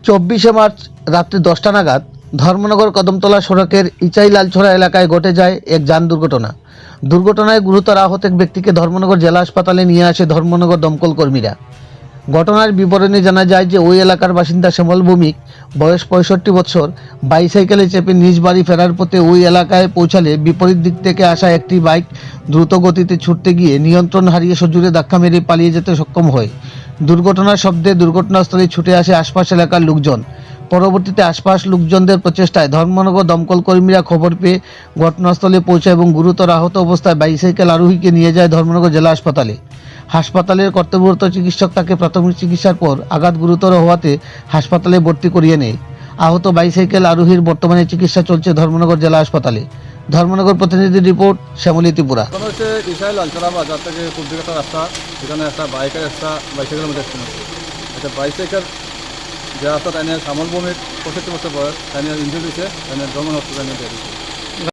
24 March রাত্রি 10টা নাগাদ ধর্মনগর কদমতলা সড়কের ইচাই লালছড়া এলাকায় ঘটে যায় এক যান দুর্ঘটনা। দুর্ঘটনায় গুরুতর আহত এক ব্যক্তিকে ধর্মনগর জেলা হাসপাতালে নিয়ে আসে ধর্মনগর দমকল কর্মীরা। ঘটনার বিবরণে জানা যায় যে ওই এলাকার বাসিন্দা শ্যামল ভৌমিক, বয়স 65 বছর, বাইসাইকেলে চেপে নিজ বাড়ি ফেরার পথে ওই এলাকায় পৌঁছালে বিপরীত দিক থেকে আসা একটি বাইক দ্রুত গতিতে ছুটতে গিয়ে নিয়ন্ত্রণ হারিয়ে সজোরে ধাক্কা মেরে পালিয়ে যেতে সক্ষম হয়। দুর্ঘটনার শব্দে দুর্ঘটনাস্থলে ছুটে আসে আশপাশ এলাকার লোকজন। পরবর্তীতে আশপাশ লোকজনদের প্রচেষ্টায় ধর্মনগর দমকল কর্মীরা খবর পেয়ে ঘটনাস্থলে পৌঁছায় এবং গুরুতর আহত অবস্থায় বাইসাইকেল আরোহীকে নিয়ে যায় ধর্মনগর জেলা হাসপাতালে। হাসপাতালের কর্তব্যরত চিকিৎসক তাকে প্রাথমিক চিকিৎসার পর আঘাত গুরুতর হওয়াতে হাসপাতালে ভর্তি করিয়ে নেয়। আহত বাইসাইকেল আরোহীর বর্তমানে চিকিৎসা চলছে ধর্মনগর জেলা হাসপাতালে। ধর্মনগর প্রতিনিধি রিপোর্ট, শ্যামলী ত্রিপুরা। এখন হচ্ছে ইসাইল লালছড়া বাজার থেকে খুব দিকে একটা রাস্তা, এখানে একটা বাইকের একটা বাইসাইকেলের মধ্যে অ্যাক্সিডেন্ট হচ্ছে। একটা বাইসাইকেল যে রাস্তা তাই নিয়ে শ্যামল ভৌমিক 65 বছর বয়স, তাই নিয়ে ইঞ্জুরি দিয়েছে, তাই নিয়ে গভর্নমেন্ট হসপিটালে নিয়ে দিয়েছে।